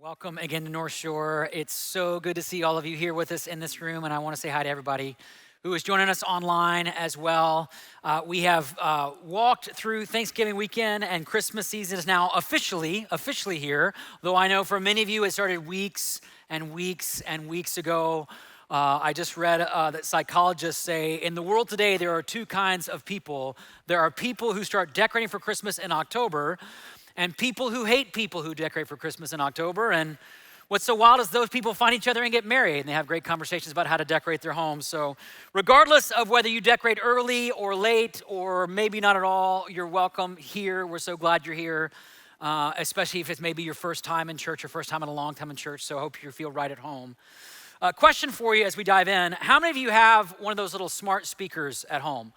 Welcome again to North Shore. It's so good to see all of you here with us in this room, and I want to say hi to everybody who is joining us online as well. We have walked through Thanksgiving weekend, and Christmas season is now officially here, though I know for many of you it started weeks and weeks and weeks ago. I just read that psychologists say in the world today there are two kinds of people. There are people who start decorating for Christmas in October, and people who hate people who decorate for Christmas in October. And what's so wild is those people find each other and get married, and they have great conversations about how to decorate their homes. So regardless of whether you decorate early or late or maybe not at all, you're welcome here. We're so glad you're here, especially if it's maybe your first time in church or first time in a long time in church. So I hope you feel right at home. Question for you as we dive in. How many of you have one of those little smart speakers at home?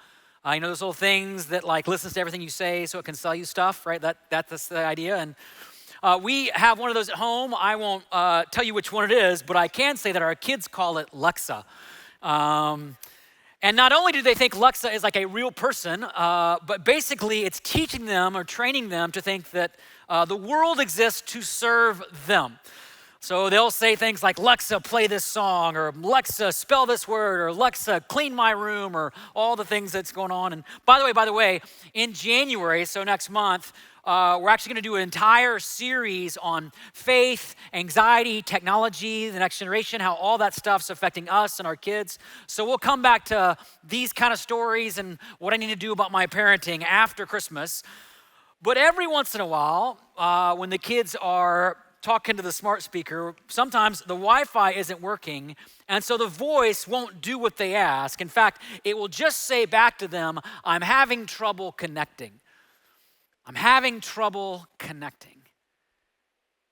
You know those little things that like listens to everything you say so it can sell you stuff, right? That's the idea. And we have one of those at home. I won't tell you which one it is, but I can say that our kids call it Lexa. And not only do they think Lexa is like a real person, but basically it's teaching them or training them to think that the world exists to serve them. So they'll say things like, Lexa, play this song, or Lexa, spell this word, or Lexa, clean my room, or all the things that's going on. And by the way, in January, so next month, we're actually going to do an entire series on faith, anxiety, technology, the next generation, how all that stuff's affecting us and our kids. So we'll come back to these kind of stories and what I need to do about my parenting after Christmas. But every once in a while, when the kids are talking to the smart speaker, sometimes the Wi-Fi isn't working, and so the voice won't do what they ask. In fact, it will just say back to them, I'm having trouble connecting. I'm having trouble connecting.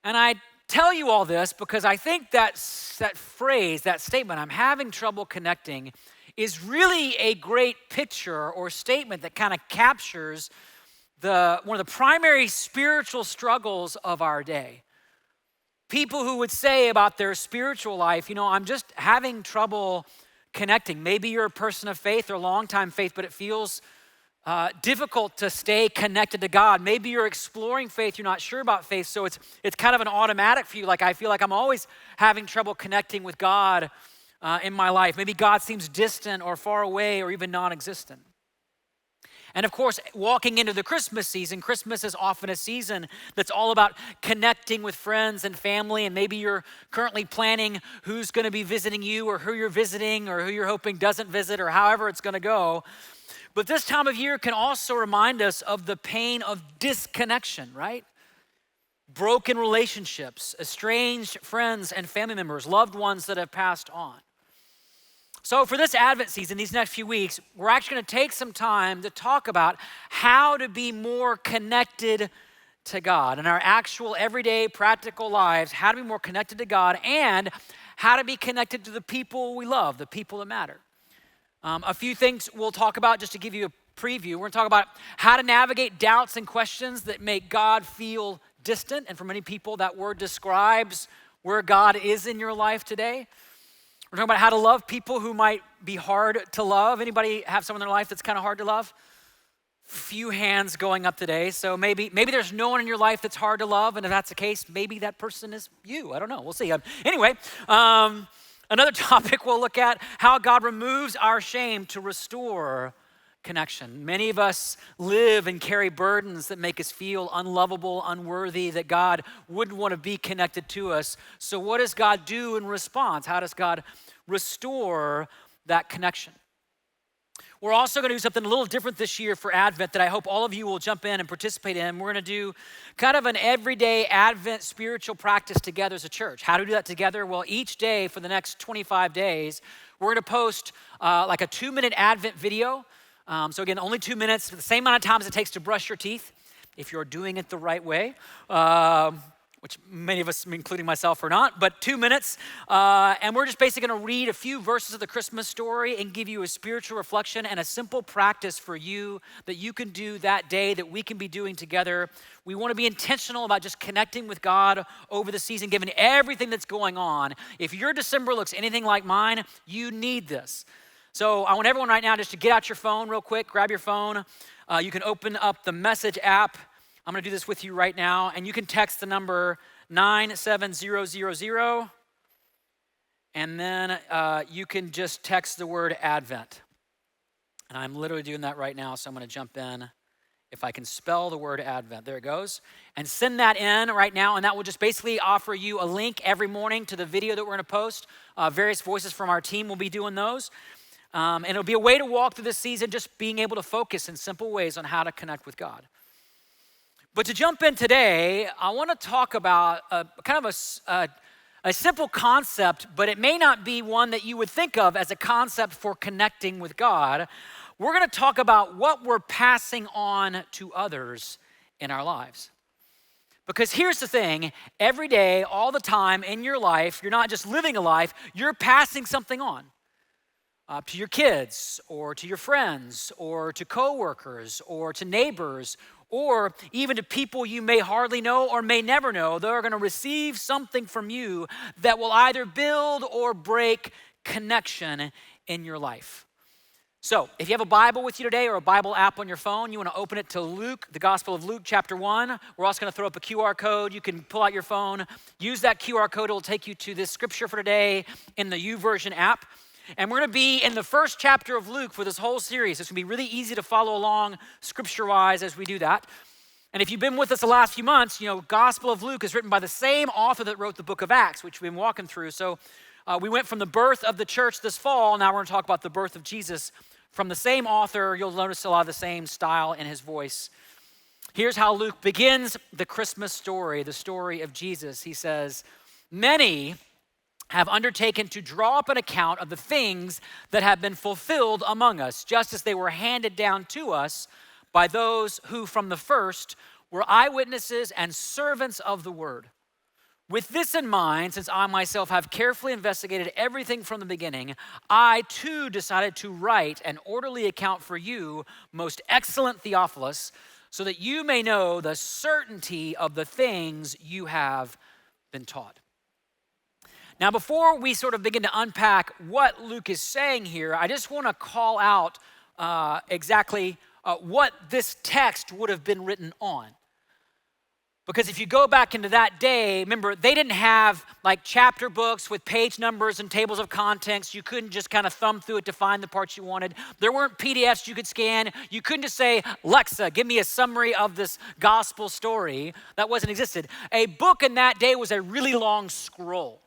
And I tell you all this because I think that phrase, that statement, I'm having trouble connecting, is really a great picture or statement that kind of captures one of the primary spiritual struggles of our day. People who would say about their spiritual life, I'm just having trouble connecting. Maybe you're a person of faith or long-time faith, but it feels difficult to stay connected to God. Maybe you're exploring faith, you're not sure about faith, so it's kind of an automatic for you. Like I feel like I'm always having trouble connecting with God in my life. Maybe God seems distant or far away or even non-existent. And of course, walking into the Christmas season, Christmas is often a season that's all about connecting with friends and family, and maybe you're currently planning who's going to be visiting you or who you're visiting or who you're hoping doesn't visit or however it's going to go. But this time of year can also remind us of the pain of disconnection, right? Broken relationships, estranged friends and family members, loved ones that have passed on. So for this Advent season, these next few weeks, we're actually going to take some time to talk about how to be more connected to God in our actual everyday practical lives, how to be more connected to God and how to be connected to the people we love, the people that matter. A few things we'll talk about just to give you a preview. We're going to talk about how to navigate doubts and questions that make God feel distant. And for many people, that word describes where God is in your life today. We're talking about how to love people who might be hard to love. Anybody have someone in their life that's kind of hard to love? Few hands going up today. So maybe there's no one in your life that's hard to love. And if that's the case, maybe that person is you. I don't know. We'll see. Anyway, another topic we'll look at, how God removes our shame to restore connection. Many of us live and carry burdens that make us feel unlovable, unworthy, that God wouldn't want to be connected to us. So what does God do in response? How does God restore that connection? We're also going to do something a little different this year for Advent that I hope all of you will jump in and participate in. We're going to do kind of an everyday Advent spiritual practice together as a church. How do we do that together? Well, each day for the next 25 days, we're going to post like a 2-minute Advent video. So again, only 2 minutes, the same amount of time as it takes to brush your teeth, if you're doing it the right way, which many of us, including myself, are not, but 2 minutes. And we're just basically gonna read a few verses of the Christmas story and give you a spiritual reflection and a simple practice for you that you can do that day that we can be doing together. We wanna be intentional about just connecting with God over the season, given everything that's going on. If your December looks anything like mine, you need this. So I want everyone right now just to get out your phone real quick, grab your phone. You can open up the message app. I'm gonna do this with you right now, and you can text the number 97000. And then you can just text the word Advent. And I'm literally doing that right now, so I'm going to jump in. If I can spell the word Advent, there it goes. And send that in right now, and that will just basically offer you a link every morning to the video that we're going to post. Various voices from our team will be doing those. And it'll be a way to walk through this season, just being able to focus in simple ways on how to connect with God. But to jump in today, I want to talk about kind of a simple concept, but it may not be one that you would think of as a concept for connecting with God. We're going to talk about what we're passing on to others in our lives. Because here's the thing, every day, all the time in your life, you're not just living a life, you're passing something on to your kids or to your friends or to coworkers or to neighbors or even to people you may hardly know or may never know. They're going to receive something from you that will either build or break connection in your life. So if you have a Bible with you today or a Bible app on your phone, you want to open it to Luke, the Gospel of Luke, chapter 1. We're also going to throw up a QR code. You can pull out your phone, use that QR code. It will take you to this scripture for today in the YouVersion app. And we're going to be in the first chapter of Luke for this whole series. It's going to be really easy to follow along scripture-wise as we do that. And if you've been with us the last few months, you know, Gospel of Luke is written by the same author that wrote the book of Acts, which we've been walking through. So we went from the birth of the church this fall. Now we're going to talk about the birth of Jesus from the same author. You'll notice a lot of the same style in his voice. Here's how Luke begins the Christmas story, the story of Jesus. He says, "Many have undertaken to draw up an account of the things that have been fulfilled among us, just as they were handed down to us by those who from the first were eyewitnesses and servants of the word. With this in mind, since I myself have carefully investigated everything from the beginning, I too decided to write an orderly account for you, most excellent Theophilus, so that you may know the certainty of the things you have been taught." Now, before we sort of begin to unpack what Luke is saying here, I just want to call out exactly what this text would have been written on. Because if you go back into that day, remember, they didn't have like chapter books with page numbers and tables of contents. You couldn't just kind of thumb through it to find the parts you wanted. There weren't PDFs you could scan. You couldn't just say, "Alexa, give me a summary of this gospel story." That wasn't existed. A book in that day was a really long scroll.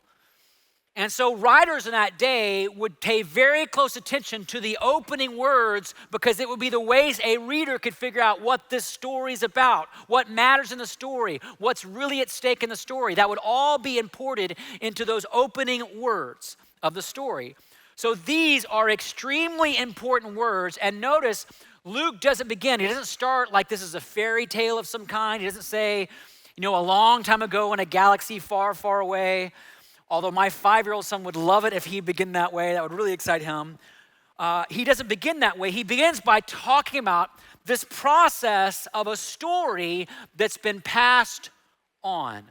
And so writers in that day would pay very close attention to the opening words because it would be the ways a reader could figure out what this story's about, what matters in the story, what's really at stake in the story. That would all be imported into those opening words of the story. So these are extremely important words. And notice, Luke doesn't begin. He doesn't start like this is a fairy tale of some kind. He doesn't say, you know, a long time ago in a galaxy far, far away. Although my 5-year-old son would love it if he began that way. That would really excite him. He doesn't begin that way. He begins by talking about this process of a story that's been passed on.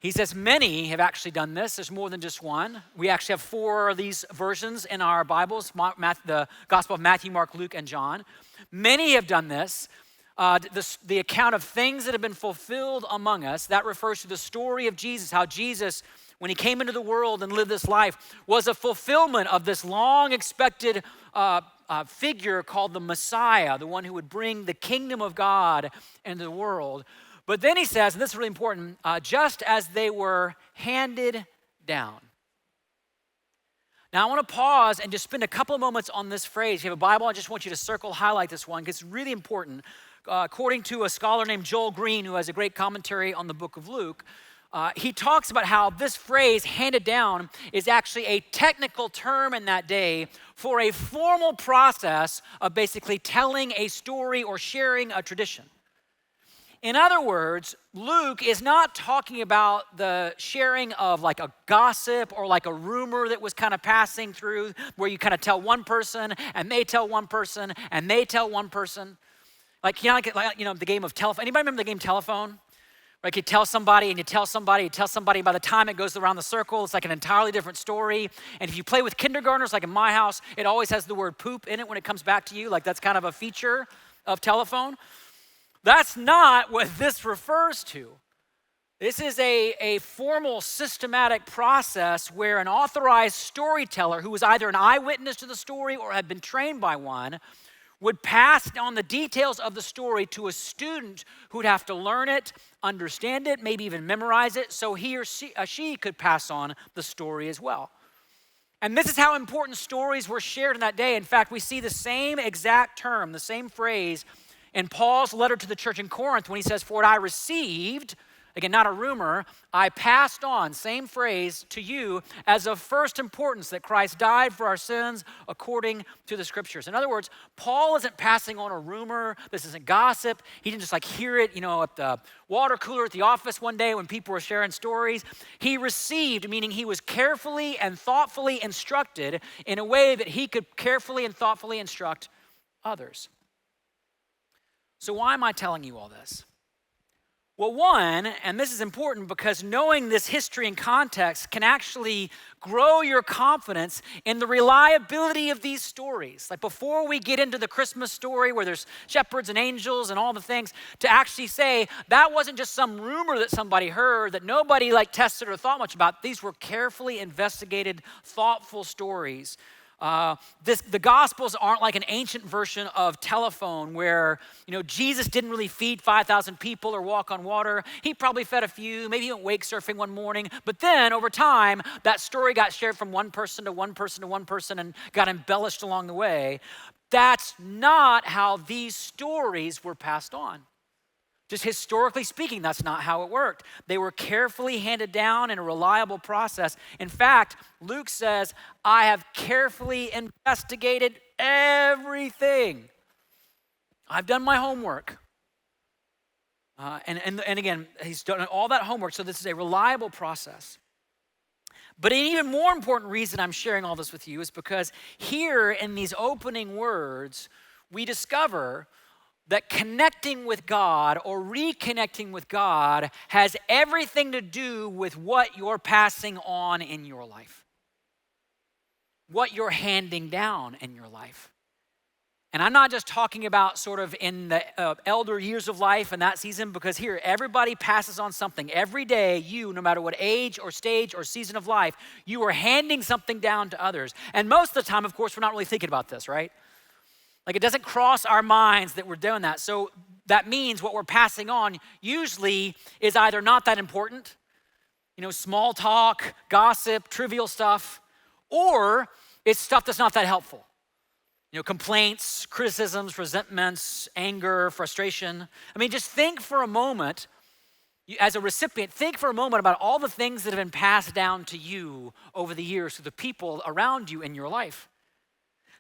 He says many have actually done this. There's more than just one. We actually have 4 of these versions in our Bibles, the Gospel of Matthew, Mark, Luke, and John. Many have done this. The account of things that have been fulfilled among us, that refers to the story of Jesus, how Jesus, when he came into the world and lived this life, was a fulfillment of this long expected figure called the Messiah, the one who would bring the kingdom of God into the world. But then he says, and this is really important, just as they were handed down. Now I want to pause and just spend a couple of moments on this phrase. If you have a Bible, I just want you to circle, highlight this one because it's really important. According to a scholar named Joel Green, who has a great commentary on the book of Luke, he talks about how this phrase, handed down, is actually a technical term in that day for a formal process of basically telling a story or sharing a tradition. In other words, Luke is not talking about the sharing of like a gossip or like a rumor that was kind of passing through where you kind of tell one person and they tell one person and they tell one person. Like the game of telephone. Anybody remember the game telephone? Like you tell somebody and you tell somebody, by the time it goes around the circle, it's like an entirely different story. And if you play with kindergartners, like in my house, it always has the word poop in it when it comes back to you. Like that's kind of a feature of telephone. That's not what this refers to. This is a formal, systematic process where an authorized storyteller who was either an eyewitness to the story or had been trained by one would pass on the details of the story to a student who'd have to learn it, understand it, maybe even memorize it, so he or she could pass on the story as well. And this is how important stories were shared in that day. In fact, we see the same exact term, the same phrase in Paul's letter to the church in Corinth when he says, "For what I received," again, not a rumor, "I passed on," same phrase, "to you as of first importance, that Christ died for our sins according to the scriptures." In other words, Paul isn't passing on a rumor. This isn't gossip. He didn't just hear it, at the water cooler at the office one day when people were sharing stories. He received, meaning he was carefully and thoughtfully instructed in a way that he could carefully and thoughtfully instruct others. So why am I telling you all this? Well, one, and this is important because knowing this history and context can actually grow your confidence in the reliability of these stories. Like before we get into the Christmas story where there's shepherds and angels and all the things, to actually say that wasn't just some rumor that somebody heard that nobody tested or thought much about. These were carefully investigated, thoughtful stories. The Gospels aren't like an ancient version of telephone where, Jesus didn't really feed 5,000 people or walk on water. He probably fed a few, maybe he went wake surfing one morning. But then over time, that story got shared from one person to one person to one person and got embellished along the way. That's not how these stories were passed on. Just historically speaking, that's not how it worked. They were carefully handed down in a reliable process. In fact, Luke says, "I have carefully investigated everything. I've done my homework." And again, he's done all that homework, so this is a reliable process. But an even more important reason I'm sharing all this with you is because here in these opening words, we discover that connecting with God or reconnecting with God has everything to do with what you're passing on in your life, what you're handing down in your life. And I'm not just talking about sort of in the elder years of life and that season, because here, everybody passes on something. Every day, you, no matter what age or stage or season of life, you are handing something down to others. And most of the time, of course, we're not really thinking about this, right? It doesn't cross our minds that we're doing that. So that means what we're passing on usually is either not that important, small talk, gossip, trivial stuff, or it's stuff that's not that helpful. Complaints, criticisms, resentments, anger, frustration. Just think for a moment, as a recipient, think for a moment about all the things that have been passed down to you over the years through the people around you in your life.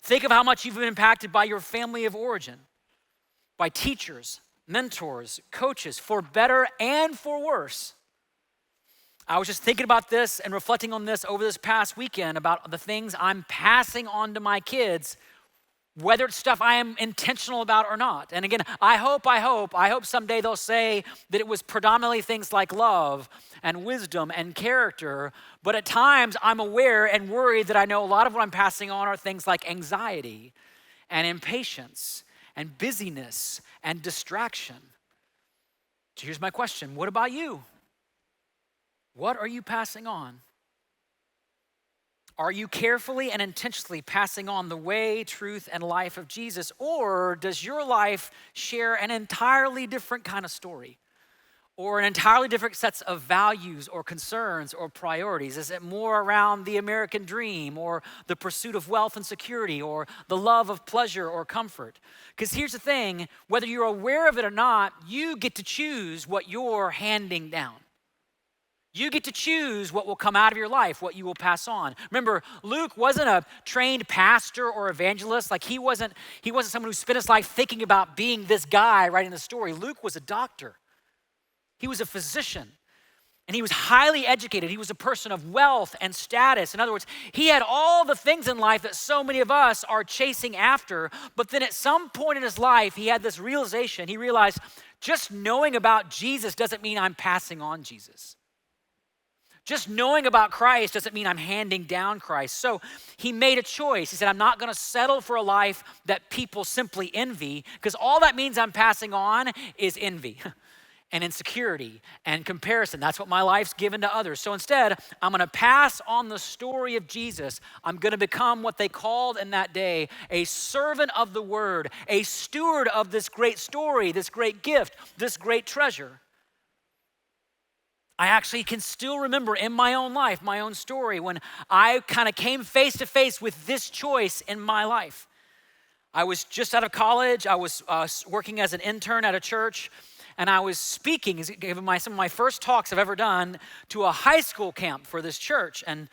Think of how much you've been impacted by your family of origin, by teachers, mentors, coaches, for better and for worse. I was just thinking about this and reflecting on this over this past weekend about the things I'm passing on to my kids, whether it's stuff I am intentional about or not. And again, I hope someday they'll say that it was predominantly things like love and wisdom and character. But at times I'm aware and worried that I know a lot of what I'm passing on are things like anxiety and impatience and busyness and distraction. So here's my question. What about you? What are you passing on? Are you carefully and intentionally passing on the way, truth, and life of Jesus? Or does your life share an entirely different kind of story? Or an entirely different sets of values or concerns or priorities? Is it more around the American dream or the pursuit of wealth and security or the love of pleasure or comfort? Because here's the thing, whether you're aware of it or not, you get to choose what you're handing down. You get to choose what will come out of your life, what you will pass on. Remember, Luke wasn't a trained pastor or evangelist. He wasn't someone who spent his life thinking about being this guy writing the story. Luke was a doctor. He was a physician. And he was highly educated. He was a person of wealth and status. In other words, he had all the things in life that so many of us are chasing after. But then at some point in his life, he had this realization. He realized just knowing about Jesus doesn't mean I'm passing on Jesus. Just knowing about Christ doesn't mean I'm handing down Christ. So he made a choice. He said, I'm not going to settle for a life that people simply envy, because all that means I'm passing on is envy. and insecurity and comparison. That's what my life's given to others. So instead, I'm gonna pass on the story of Jesus. I'm gonna become what they called in that day a servant of the word, a steward of this great story, this great gift, this great treasure. I actually can still remember in my own life, my own story, when I kind of came face to face with this choice in my life. I was just out of college. I was working as an intern at a church, and I was speaking, giving some of my first talks I've ever done to a high school camp for this church. And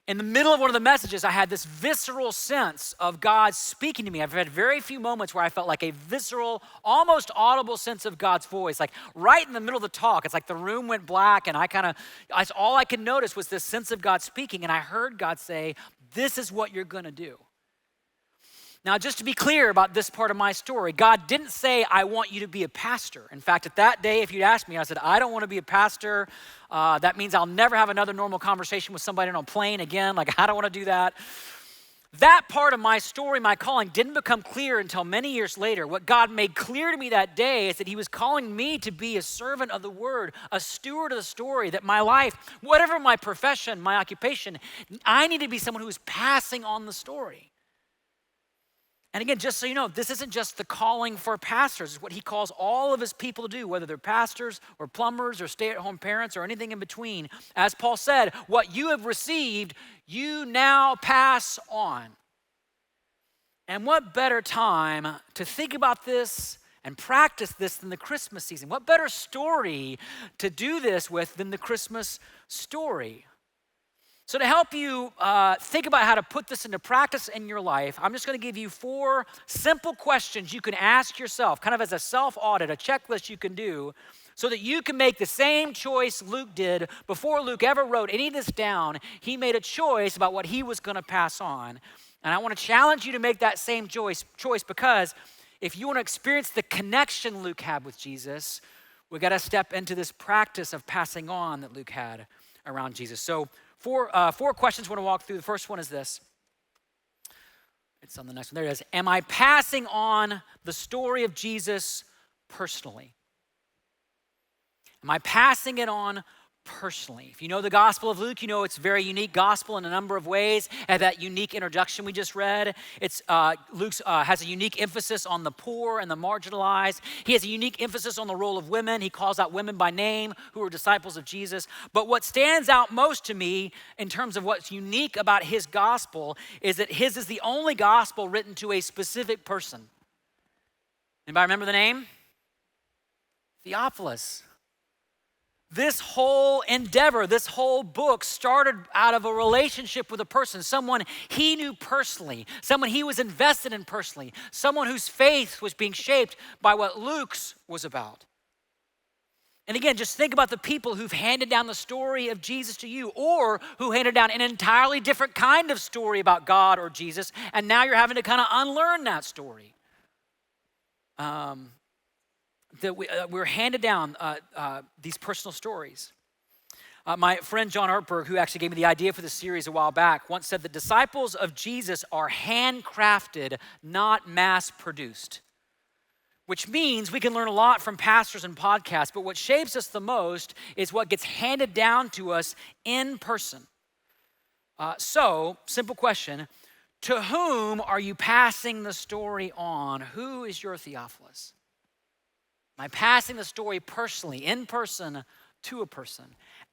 in the middle of one of the messages, I had this visceral sense of God speaking to me. I've had very few moments where I felt like a visceral, almost audible sense of God's voice. Like right in the middle of the talk, it's like the room went black, and all I could notice was this sense of God speaking, and I heard God say, "This is what you're gonna do." Now, just to be clear about this part of my story, God didn't say, "I want you to be a pastor." In fact, at that day, if you'd asked me, I said, "I don't want to be a pastor. That means I'll never have another normal conversation with somebody on a plane again. Like, I don't want to do that." That part of my story, my calling, didn't become clear until many years later. What God made clear to me that day is that he was calling me to be a servant of the word, a steward of the story, that my life, whatever my profession, my occupation, I need to be someone who is passing on the story. And again, just so you know, this isn't just the calling for pastors. It's what he calls all of his people to do, whether they're pastors or plumbers or stay-at-home parents or anything in between. As Paul said, what you have received, you now pass on. And what better time to think about this and practice this than the Christmas season? What better story to do this with than the Christmas story? So to help you think about how to put this into practice in your life, I'm just going to give you 4 simple questions you can ask yourself, kind of as a self-audit, a checklist you can do, so that you can make the same choice Luke did before Luke ever wrote any of this down. He made a choice about what he was going to pass on. And I want to challenge you to make that same choice because if you want to experience the connection Luke had with Jesus, we got to step into this practice of passing on that Luke had around Jesus. So 4 questions I want to walk through. The first one is this. It's on the next one. There it is. Am I passing on the story of Jesus personally? Am I passing it on personally? If you know the Gospel of Luke, you know it's a very unique gospel in a number of ways. And that unique introduction we just read, Luke has a unique emphasis on the poor and the marginalized. He has a unique emphasis on the role of women. He calls out women by name who are disciples of Jesus. But what stands out most to me in terms of what's unique about his gospel is that his is the only gospel written to a specific person. Anybody remember the name? Theophilus. This whole endeavor, this whole book started out of a relationship with a person, someone he knew personally, someone he was invested in personally, someone whose faith was being shaped by what Luke's was about. And again, just think about the people who've handed down the story of Jesus to you, or who handed down an entirely different kind of story about God or Jesus, and now you're having to kind of unlearn that story. That we're handed down these personal stories. My friend John Ortberg, who actually gave me the idea for this series a while back, once said the disciples of Jesus are handcrafted, not mass-produced. Which means we can learn a lot from pastors and podcasts, but what shapes us the most is what gets handed down to us in person. So, simple question, to whom are you passing the story on? Who is your Theophilus? Am I passing the story personally, in person, to a person?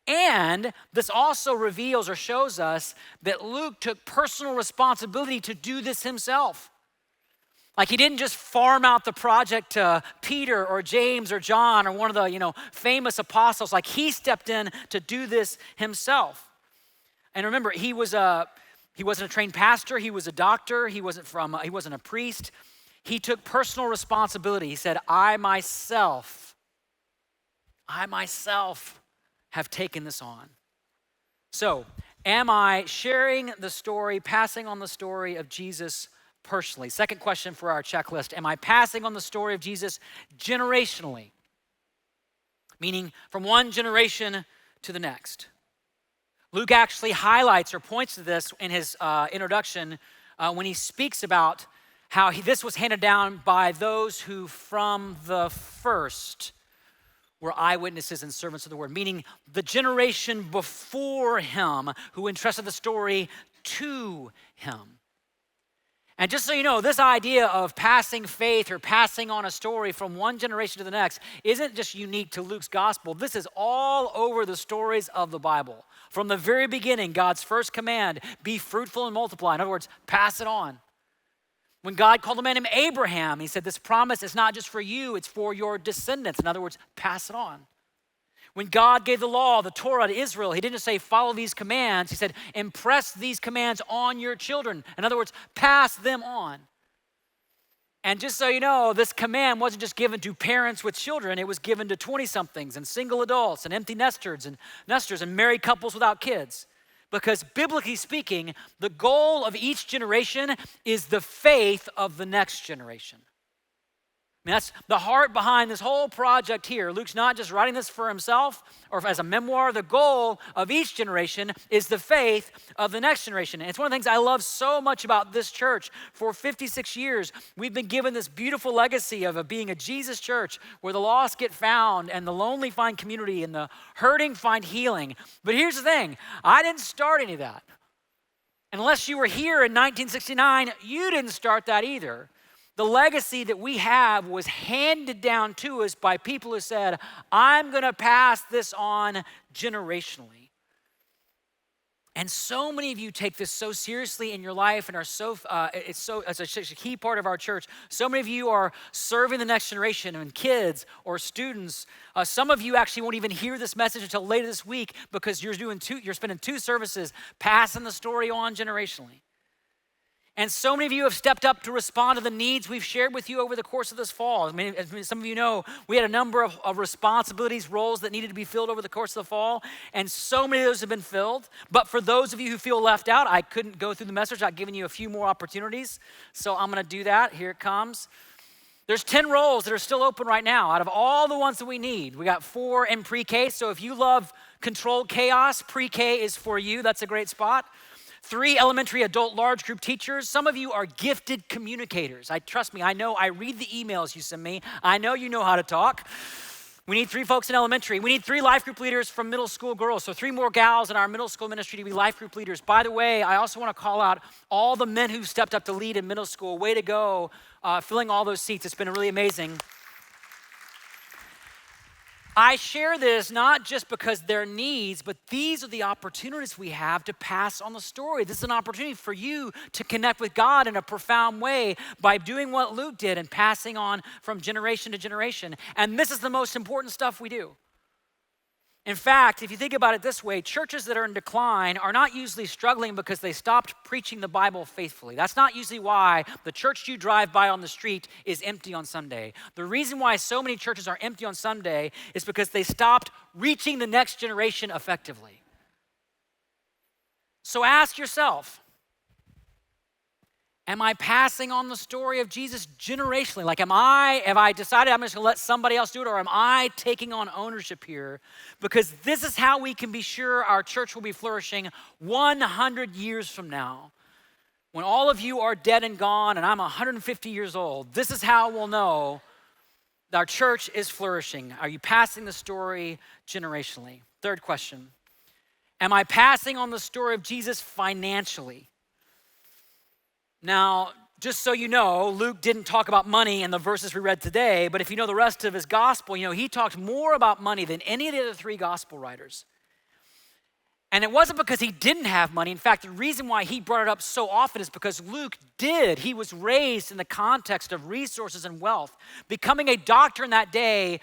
And this also reveals or shows us that Luke took personal responsibility to do this himself. Like he didn't just farm out the project to Peter or James or John or one of the famous apostles. Like he stepped in to do this himself. And remember, he wasn't a trained pastor. He was a doctor. He wasn't a priest. He took personal responsibility. He said, I myself have taken this on. So, am I sharing the story, passing on the story of Jesus personally? Second question for our checklist, am I passing on the story of Jesus generationally? Meaning from one generation to the next. Luke actually highlights or points to this in his introduction when he speaks about how this was handed down by those who from the first were eyewitnesses and servants of the word, meaning the generation before him who entrusted the story to him. And just so you know, this idea of passing faith or passing on a story from one generation to the next isn't just unique to Luke's gospel. This is all over the stories of the Bible. From the very beginning, God's first command, be fruitful and multiply. In other words, pass it on. When God called a man named Abraham, he said, this promise is not just for you, it's for your descendants. In other words, pass it on. When God gave the law, the Torah to Israel, he didn't just say, follow these commands. He said, impress these commands on your children. In other words, pass them on. And just so you know, this command wasn't just given to parents with children. It was given to 20-somethings and single adults and empty nesters and married couples without kids. Because biblically speaking, the goal of each generation is the faith of the next generation. I mean, that's the heart behind this whole project here. Luke's not just writing this for himself or as a memoir. The goal of each generation is the faith of the next generation. And it's one of the things I love so much about this church. For 56 years, we've been given this beautiful legacy of being a Jesus church where the lost get found and the lonely find community and the hurting find healing. But here's the thing, I didn't start any of that. Unless you were here in 1969, you didn't start that either. The legacy that we have was handed down to us by people who said, I'm going to pass this on generationally. And so many of you take this so seriously in your life and are it's a key part of our church. So many of you are serving the next generation and kids or students. Some of you actually won't even hear this message until later this week because you're spending 2 services passing the story on generationally. And so many of you have stepped up to respond to the needs we've shared with you over the course of this fall. I mean, as some of you know, we had a number of responsibilities, roles that needed to be filled over the course of the fall, and so many of those have been filled. But for those of you who feel left out, I couldn't go through the message. I've given you a few more opportunities, so I'm going to do that. Here it comes. There's 10 roles that are still open right now out of all the ones that we need. We got 4 in pre-K, so if you love controlled chaos, pre-K is for you. That's a great spot. 3 elementary adult large group teachers. Some of you are gifted communicators. Trust me, I know, I read the emails you send me. I know you know how to talk. We need 3 folks in elementary. We need 3 life group leaders from middle school girls. So 3 more gals in our middle school ministry to be life group leaders. By the way, I also want to call out all the men who stepped up to lead in middle school. Way to go, filling all those seats. It's been really amazing. I share this not just because they're needs, but these are the opportunities we have to pass on the story. This is an opportunity for you to connect with God in a profound way by doing what Luke did and passing on from generation to generation. And this is the most important stuff we do. In fact, if you think about it this way, churches that are in decline are not usually struggling because they stopped preaching the Bible faithfully. That's not usually why the church you drive by on the street is empty on Sunday. The reason why so many churches are empty on Sunday is because they stopped reaching the next generation effectively. So ask yourself, am I passing on the story of Jesus generationally? Like, have I decided I'm just gonna let somebody else do it, or am I taking on ownership here? Because this is how we can be sure our church will be flourishing 100 years from now. When all of you are dead and gone and I'm 150 years old, this is how we'll know that our church is flourishing. Are you passing the story generationally? Third question, am I passing on the story of Jesus financially? Now, just so you know, Luke didn't talk about money in the verses we read today, but if you know the rest of his gospel, you know he talked more about money than any of the other 3 gospel writers. And it wasn't because he didn't have money. In fact, the reason why he brought it up so often is because Luke did. He was raised in the context of resources and wealth. Becoming a doctor in that day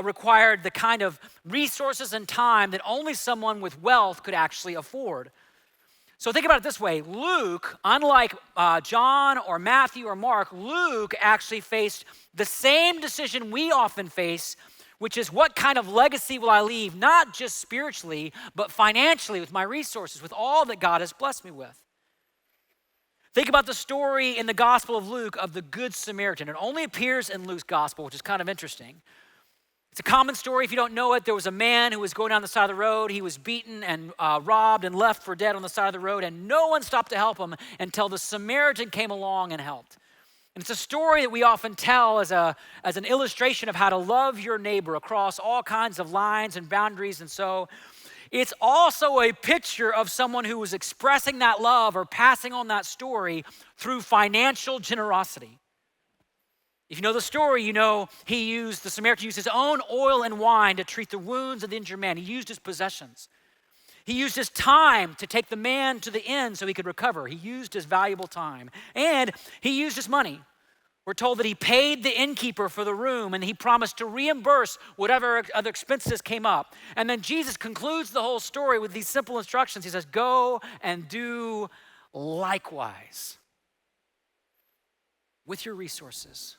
required the kind of resources and time that only someone with wealth could actually afford. So think about it this way. Luke, unlike John or Matthew or Mark, Luke actually faced the same decision we often face, which is what kind of legacy will I leave, not just spiritually, but financially with my resources, with all that God has blessed me with. Think about the story in the Gospel of Luke of the Good Samaritan. It only appears in Luke's Gospel, which is kind of interesting. It's a common story. If you don't know it, there was a man who was going down the side of the road. He was beaten and robbed and left for dead on the side of the road, and no one stopped to help him until the Samaritan came along and helped. And it's a story that we often tell as an illustration of how to love your neighbor across all kinds of lines and boundaries. And so it's also a picture of someone who was expressing that love or passing on that story through financial generosity. If you know the story, you know the Samaritan used his own oil and wine to treat the wounds of the injured man. He used his possessions. He used his time to take the man to the inn so he could recover. He used his valuable time. And he used his money. We're told that he paid the innkeeper for the room and he promised to reimburse whatever other expenses came up. And then Jesus concludes the whole story with these simple instructions. He says, go and do likewise with your resources.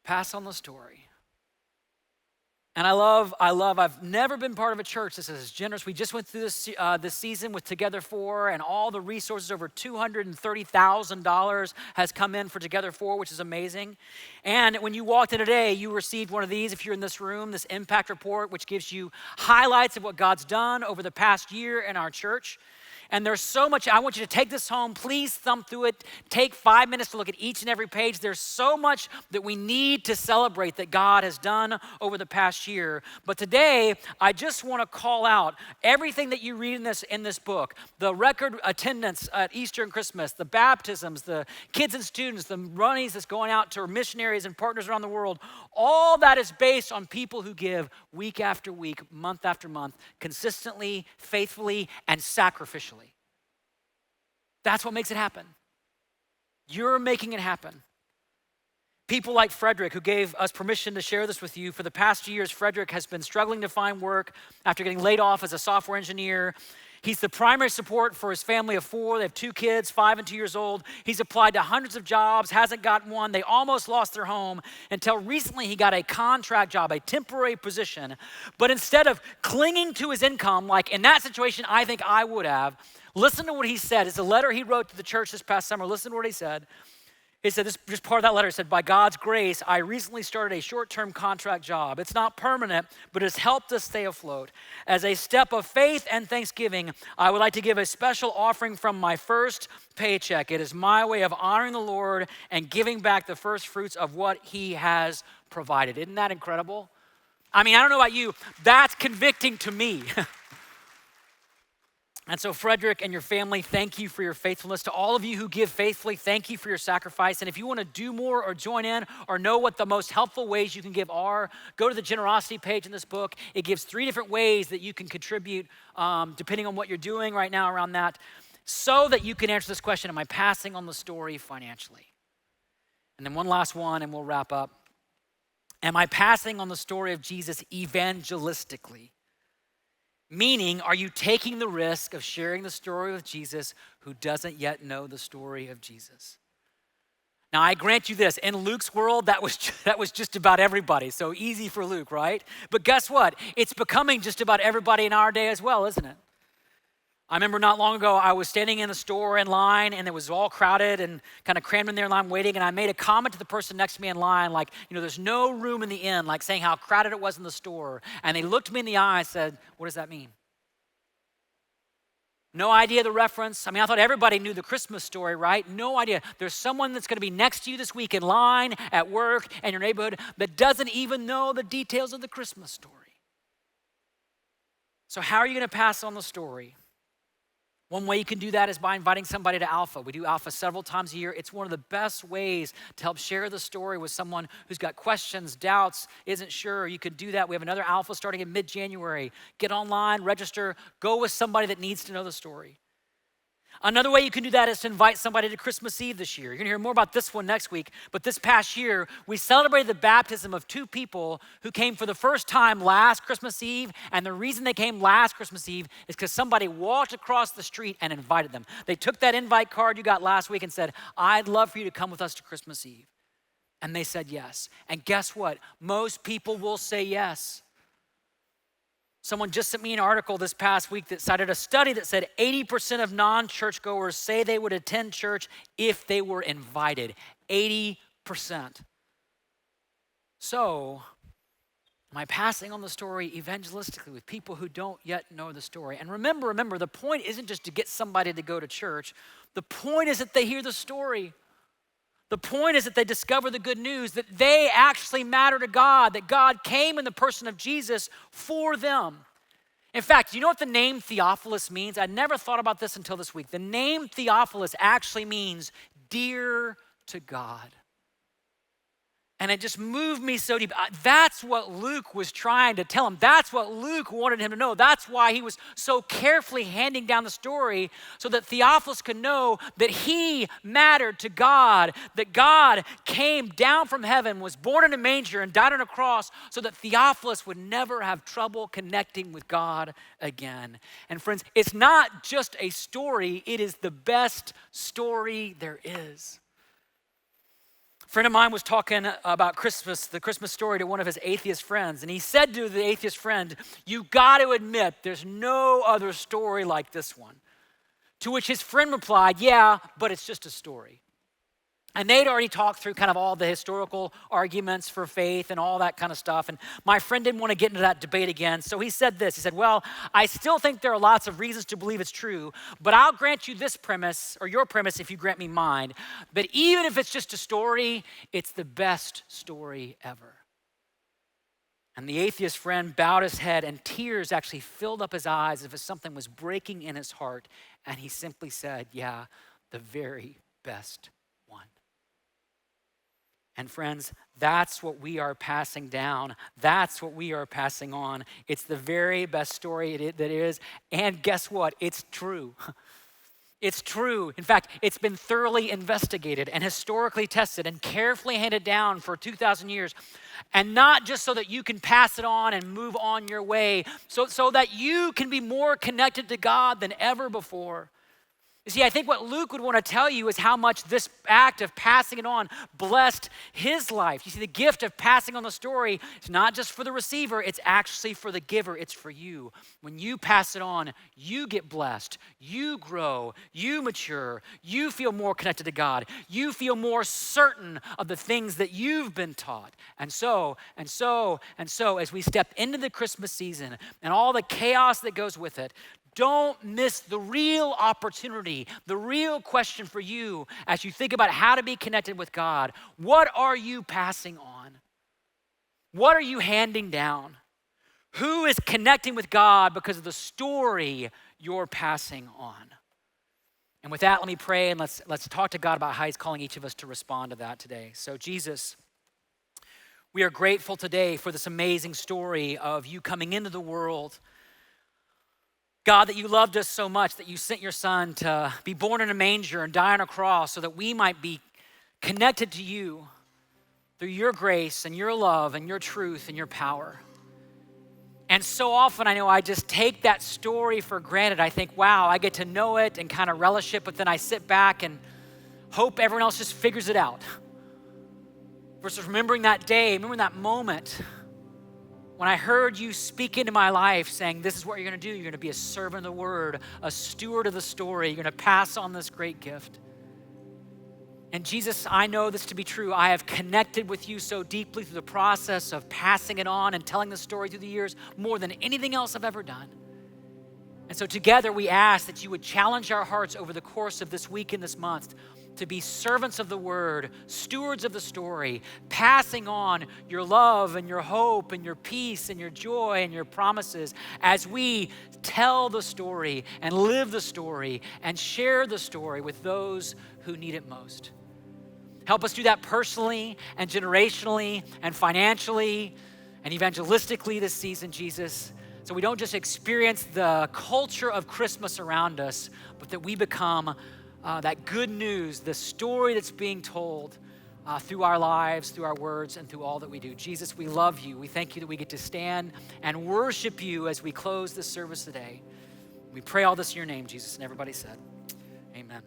Pass on the story. And I've never been part of a church that's as generous. We just went through this season with Together For, and all the resources, over $230,000 has come in for Together For, which is amazing. And when you walked in today, you received one of these, if you're in this room, this impact report, which gives you highlights of what God's done over the past year in our church. And there's so much. I want you to take this home. Please thumb through it. Take 5 minutes to look at each and every page. There's so much that we need to celebrate that God has done over the past year. But today, I just want to call out everything that you read in this book. The record attendance at Easter and Christmas, the baptisms, the kids and students, the monies that's going out to missionaries and partners around the world. All that is based on people who give week after week, month after month, consistently, faithfully, and sacrificially. That's what makes it happen. You're making it happen. People like Frederick, who gave us permission to share this with you. For the past years, Frederick has been struggling to find work after getting laid off as a software engineer. He's the primary support for his family of 4. They have 2 kids, 5 and 2 years old. He's applied to hundreds of jobs, hasn't gotten one. They almost lost their home until recently he got a contract job, a temporary position. But instead of clinging to his income, like in that situation, I think I would have, listen to what he said. It's a letter he wrote to the church this past summer. Listen to what he said. He said, this just part of that letter, said, by God's grace, I recently started a short-term contract job. It's not permanent, but it's helped us stay afloat. As a step of faith and thanksgiving, I would like to give a special offering from my first paycheck. It is my way of honoring the Lord and giving back the first fruits of what he has provided. Isn't that incredible? I mean, I don't know about you, that's convicting to me. And so Frederick and your family, thank you for your faithfulness. To all of you who give faithfully, thank you for your sacrifice. And if you want to do more or join in or know what the most helpful ways you can give are, go to the generosity page in this book. It gives 3 different ways that you can contribute depending on what you're doing right now around that, so that you can answer this question, am I passing on the story financially? And then one last one and we'll wrap up. Am I passing on the story of Jesus evangelistically? Meaning, are you taking the risk of sharing the story with Jesus who doesn't yet know the story of Jesus? Now, I grant you this, in Luke's world, that was just about everybody, so easy for Luke, right? But guess what? It's becoming just about everybody in our day as well, isn't it? I remember not long ago, I was standing in the store in line and it was all crowded and kind of crammed in there in line waiting, and I made a comment to the person next to me in line, like, there's no room in the inn, like saying how crowded it was in the store. And they looked me in the eye and said, what does that mean? No idea the reference. I mean, I thought everybody knew the Christmas story, right? No idea. There's someone that's going to be next to you this week in line, at work, in your neighborhood that doesn't even know the details of the Christmas story. So how are you going to pass on the story? One way you can do that is by inviting somebody to Alpha. We do Alpha several times a year. It's one of the best ways to help share the story with someone who's got questions, doubts, isn't sure. You can do that. We have another Alpha starting in mid-January. Get online, register, go with somebody that needs to know the story. Another way you can do that is to invite somebody to Christmas Eve this year. You're gonna hear more about this one next week, but this past year, we celebrated the baptism of 2 people who came for the first time last Christmas Eve, and the reason they came last Christmas Eve is because somebody walked across the street and invited them. They took that invite card you got last week and said, I'd love for you to come with us to Christmas Eve. And they said yes. And guess what? Most people will say yes. Someone just sent me an article this past week that cited a study that said 80% of non-churchgoers say they would attend church if they were invited. 80%. So, am I passing on the story evangelistically with people who don't yet know the story? And remember, the point isn't just to get somebody to go to church. The point is that they hear the story. The point is that they discover the good news, that they actually matter to God, that God came in the person of Jesus for them. In fact, you know what the name Theophilus means? I never thought about this until this week. The name Theophilus actually means dear to God. And it just moved me so deep. That's what Luke was trying to tell him. That's what Luke wanted him to know. That's why he was so carefully handing down the story so that Theophilus could know that he mattered to God, that God came down from heaven, was born in a manger and died on a cross so that Theophilus would never have trouble connecting with God again. And friends, it's not just a story, it is the best story there is. A friend of mine was talking about Christmas, the Christmas story, to one of his atheist friends. And he said to the atheist friend, "You got to admit, there's no other story like this one." To which his friend replied, "Yeah, but it's just a story." And they'd already talked through kind of all the historical arguments for faith and all that kind of stuff. And my friend didn't want to get into that debate again. So he said this. He said, "Well, I still think there are lots of reasons to believe it's true, but I'll grant you this premise, or your premise if you grant me mine. But even if it's just a story, it's the best story ever." And the atheist friend bowed his head, and tears actually filled up his eyes as if something was breaking in his heart. And he simply said, "Yeah, the very best one." And friends, that's what we are passing down. That's what we are passing on. It's the very best story that is. And guess what? It's true. It's true. In fact, it's been thoroughly investigated and historically tested and carefully handed down for 2,000 years. And not just so that you can pass it on and move on your way, so that you can be more connected to God than ever before. You see, I think what Luke would want to tell you is how much this act of passing it on blessed his life. You see, the gift of passing on the story is not just for the receiver, it's actually for the giver. It's for you. When you pass it on, you get blessed, you grow, you mature, you feel more connected to God, you feel more certain of the things that you've been taught. And so, as we step into the Christmas season and all the chaos that goes with it, don't miss the real opportunity, the real question for you as you think about how to be connected with God. What are you passing on? What are you handing down? Who is connecting with God because of the story you're passing on? And with that, let me pray and let's talk to God about how he's calling each of us to respond to that today. So Jesus, we are grateful today for this amazing story of you coming into the world. God, that you loved us so much that you sent your son to be born in a manger and die on a cross so that we might be connected to you through your grace and your love and your truth and your power. And so often I know I just take that story for granted. I think, wow, I get to know it and kind of relish it, but then I sit back and hope everyone else just figures it out. Versus remembering that day, remembering that moment when I heard you speak into my life saying, this is what you're gonna do. You're gonna be a servant of the word, a steward of the story. You're gonna pass on this great gift. And Jesus, I know this to be true. I have connected with you so deeply through the process of passing it on and telling the story through the years more than anything else I've ever done. And so together we ask that you would challenge our hearts over the course of this week and this month to be servants of the word, stewards of the story, passing on your love and your hope and your peace and your joy and your promises as we tell the story and live the story and share the story with those who need it most. Help us do that personally and generationally and financially and evangelistically this season, Jesus, so we don't just experience the culture of Christmas around us, but that we become that good news, the story that's being told through our lives, through our words, and through all that we do. Jesus, we love you. We thank you that we get to stand and worship you as we close this service today. We pray all this in your name, Jesus, and everybody said, amen.